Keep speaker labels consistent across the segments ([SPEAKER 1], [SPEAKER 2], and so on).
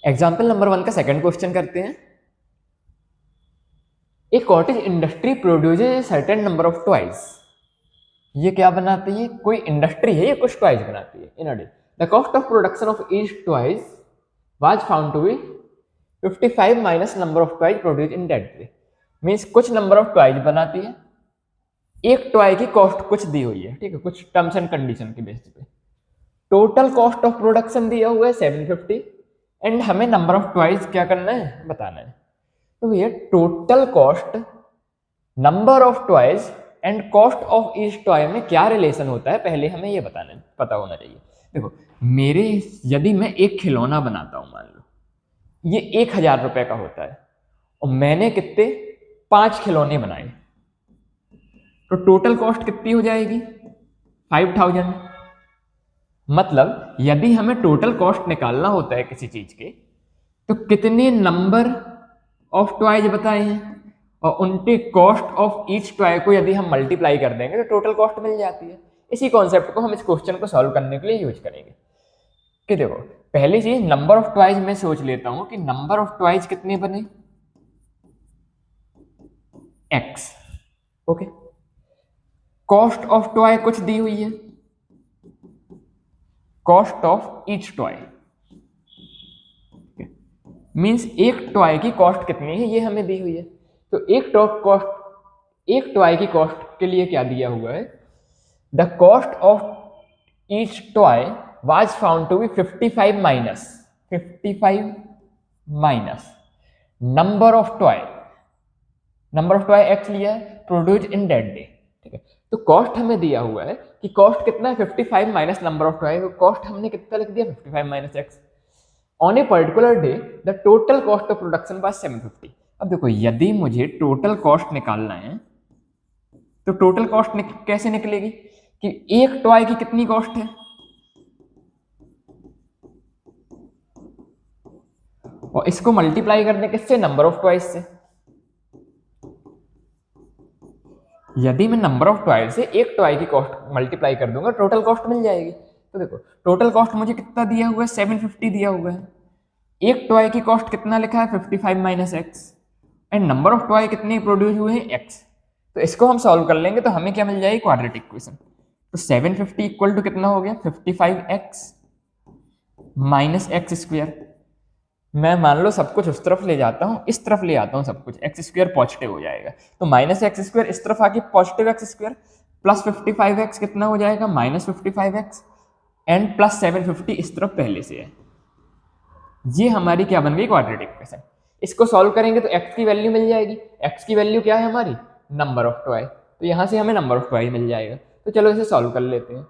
[SPEAKER 1] Example number 1 का second question करते हैं। A cottage industry produces certain number of toys. ये क्या बनाती है? कोई इंडस्ट्री है, ये कुछ टॉयज बनाती है in a day. The cost of production of each toys was found to be 55 minus number of toys produce in that day. Means कुछ नंबर ऑफ टॉयज बनाती है, एक टॉय की कॉस्ट कुछ दी हुई है, ठीक है, कुछ टर्म्स एंड कंडीशन के बेसिस पे। टोटल कॉस्ट ऑफ प्रोडक्शन दिया हुआ है 750 एंड हमें नंबर ऑफ टॉयज क्या करना है, बताना है। तो भैया total cost, number of toys and cost of each toy में क्या रिलेशन होता है, पहले हमें ये पता होना चाहिए। देखो मेरे, यदि मैं एक खिलौना बनाता हूं, मान लो ये 1000 रुपए का होता है और मैंने कितने 5 खिलौने बनाए, तो टोटल कॉस्ट कितनी हो जाएगी 5000। मतलब यदि हमें टोटल कॉस्ट निकालना होता है किसी चीज के, तो कितने नंबर ऑफ टॉयज बताए हैं और उनके कॉस्ट ऑफ ईच टॉय को यदि हम मल्टीप्लाई कर देंगे तो टोटल कॉस्ट मिल जाती है। इसी कॉन्सेप्ट को हम इस क्वेश्चन को सॉल्व करने के लिए यूज करेंगे। कि देखो पहली चीज नंबर ऑफ टॉयज में सोच लेता हूं कि नंबर ऑफ टॉयज कितने बने, x। Okay, cost of toy कुछ दी हुई है, cost of each toy means एक टॉय की कॉस्ट कितनी है ये हमें दी हुई है। तो एक टॉय की कॉस्ट के लिए क्या दिया हुआ है, the cost of each toy was found to be 55 minus number of toy x लिया है, प्रोड्यूस इन दैट डे, ठीक है। तो कॉस्ट हमें दिया हुआ है कि कॉस्ट कितना है 55 minus number of toy, cost हमने कितना लिख दिया 55 minus x। On a particular day the total cost of production was 750। अब देखो यदि मुझे टोटल कॉस्ट निकालना है तो टोटल कॉस्ट कैसे निकलेगी कि एक टॉय की कितनी कॉस्ट है और इसको मल्टीप्लाई करने किससे, नंबर ऑफ टॉयज से। यदि मैं नंबर ऑफ टॉयज से एक टॉय की कॉस्ट मल्टीप्लाई कर दूंगा टोटल कॉस्ट मिल जाएगी। तो देखो टोटल कॉस्ट मुझे कितना दिया हुआ है 750 दिया हुआ है, एक टॉय की कॉस्ट कितना लिखा है 55 minus x and number of toy कितने प्रोड्यूस हुए हैं एक्स। तो इसको हम सॉल्व कर लेंगे तो हमें क्या मिल जाएगी, क्वाड्रेटिक इक्वेशन। तो 750 इक्वल टू कितना हो गया 55x माइनस एक्स स्क्वायर। मैं मान लो सब कुछ उस तरफ ले जाता हूं, इस तरफ ले आता हूं सब कुछ, एक्स स्क्वायर पॉजिटिव हो जाएगा तो माइनस एक्स स्क्वायर इस तरफ आके positive x square plus 55x कितना हो जाएगा माइनस 55x एंड प्लस 750 इस तरफ पहले से है। ये हमारी क्या बन गई, क्वाड्रेटिक इक्वेशन। इसको सॉल्व करेंगे तो x की वैल्यू मिल जाएगी, x की वैल्यू क्या है हमारी, नंबर ऑफ टॉय, तो यहां से हमें नंबर ऑफ टॉय मिल जाएगा। तो चलो इसे सॉल्व कर लेते हैं।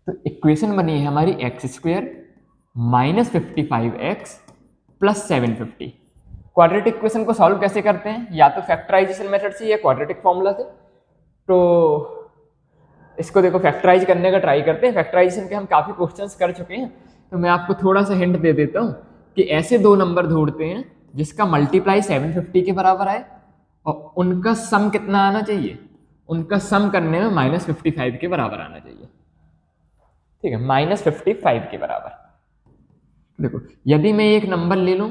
[SPEAKER 1] तो इक्वेशन बनी है हमारी x square minus 55x plus 750। Quadratic equation को सॉल्व कैसे करते हैं, या तो फैक्टराइजेशन मेथड से या क्वाड्रेटिक फॉर्मूला से। तो इसको देखो फैक्टराइज करने का ट्राई करते हैं। फैक्टराइजेशन के हम काफी क्वेश्चंस कर चुके हैं, तो मैं आपको थोड़ा सा हिंट दे देता हूं कि ऐसे दो नंबर ढूंढते हैं जिसका मल्टीप्लाई 750 के बराबर आए और उनका सम कितना आना चाहिए, उनका सम करने में माइनस 55 के बराबर आना चाहिए, ठीक है, माइनस 55 के बराबर। देखो यदि मैं एक नंबर ले लूं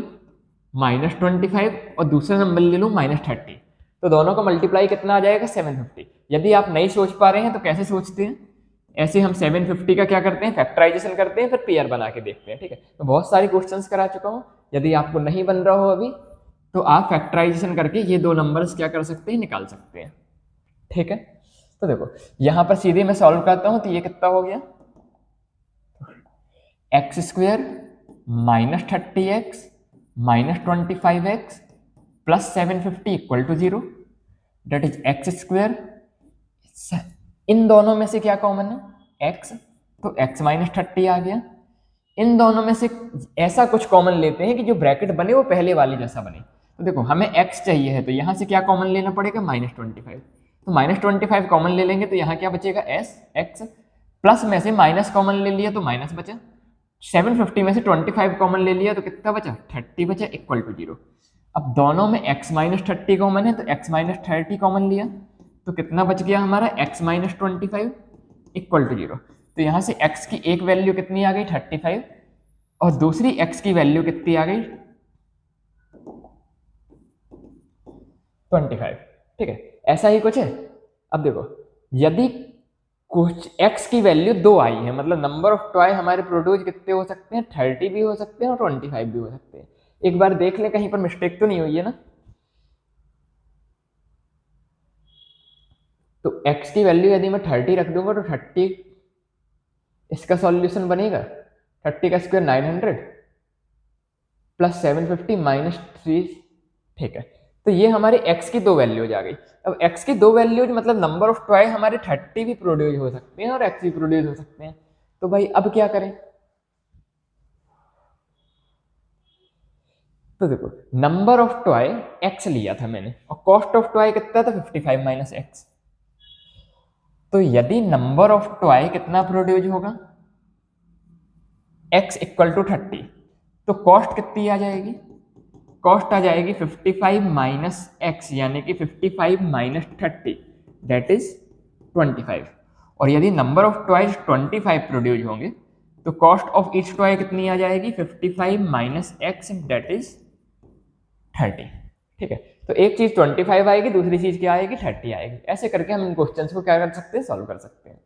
[SPEAKER 1] -25 और दूसरा नंबर ले लूं -30, तो दोनों का मल्टीप्लाई कितना आ जाएगा 750। यदि आप नहीं सोच पा रहे हैं तो कैसे सोचते हैं, ऐसे हम 750 का क्या करते हैं, फैक्टराइजेशन करते हैं, फिर पेयर बना के देखते हैं, ठीक है। तो बहुत सारी क्वेश्चंस करा चुका हूं, यदि आपको नहीं बन रहा हो अभी तो आप फैक्टराइजेशन करके ये दो नंबर्स क्या कर सकते हैं, निकाल सकते हैं, ठीक है। तो देखो यहां पर सीधे मैं सॉल्व करता हूं, तो ये कितना हो गया X square minus 30x minus 25x plus 750 equal to 0, that is X square. इन दोनों में से क्या कॉमन है x, तो x माइनस 30 आ गया। इन दोनों में से ऐसा कुछ कॉमन लेते हैं कि जो ब्रैकेट बने वो पहले वाली जैसा बने। तो देखो हमें x चाहिए है तो यहां से क्या कॉमन लेना पड़ेगा -25, तो -25 कॉमन ले लेंगे तो यहाँ क्या बचेगा x, प्लस में से माइनस कॉमन ले लिया तो माइनस बचा, 750 में से 25 कॉमन ले लिया तो कितना बचा 30 बचा, इक्वल टू 0। अब दोनों में x माइनस 30 कॉमन है तो x माइनस 30 कॉमन लिया तो कितना बच गया हमारा x माइनस 25 इक्वल टू 0। तो यहाँ से x की एक वैल्यू कितनी आ गई 35 और दूसरी x की वैल्यू कितनी आ गई 25। ठीक है, ऐसा ही कुछ है। अब देखो यदि कुछ x की वैल्यू 2 आई है, मतलब नंबर ऑफ टॉय हमारे प्रोड्यूस कितने हो सकते हैं, 30 भी हो सकते हैं और 25 भी हो सकते हैं। एक बार देख ले कहीं पर मिस्टेक तो नहीं हुई है ना। तो x की वैल्यू यदि मैं 30 रख दूंगा तो 30 इसका सॉल्यूशन बनेगा 30 का स्क्वायर 900 प्लस 750 माइनस 3। ठीक है, तो ये हमारे x की दो वैल्यूज आ गई। अब x की दो वैल्यूज मतलब नंबर ऑफ टॉय हमारे 30 भी प्रोड्यूस हो सकते हैं और x भी प्रोड्यूस हो सकते हैं। तो भाई अब क्या करें, तो देखो नंबर ऑफ टॉय x लिया था मैंने और कॉस्ट ऑफ टॉय कितना था 55 माइनस एक्स। तो यदि नंबर ऑफ टॉय कितना प्रोड्यूस होगा x इक्वल टू 30, तो कॉस्ट कितनी आ जाएगी, कॉस्ट आ जाएगी 55 माइनस एक्स यानी कि 55 माइनस 30 दैट इज 25। और यदि नंबर ऑफ टॉयज 25 प्रोड्यूस होंगे तो कॉस्ट ऑफ ईच टॉय कितनी आ जाएगी 55 माइनस एक्स दैट इज 30। ठीक है, तो एक चीज 25 आएगी, दूसरी चीज क्या आएगी 30 आएगी। ऐसे करके हम इन क्वेश्चंस को क्या कर सकते हैं, सॉल्व कर सकते हैं।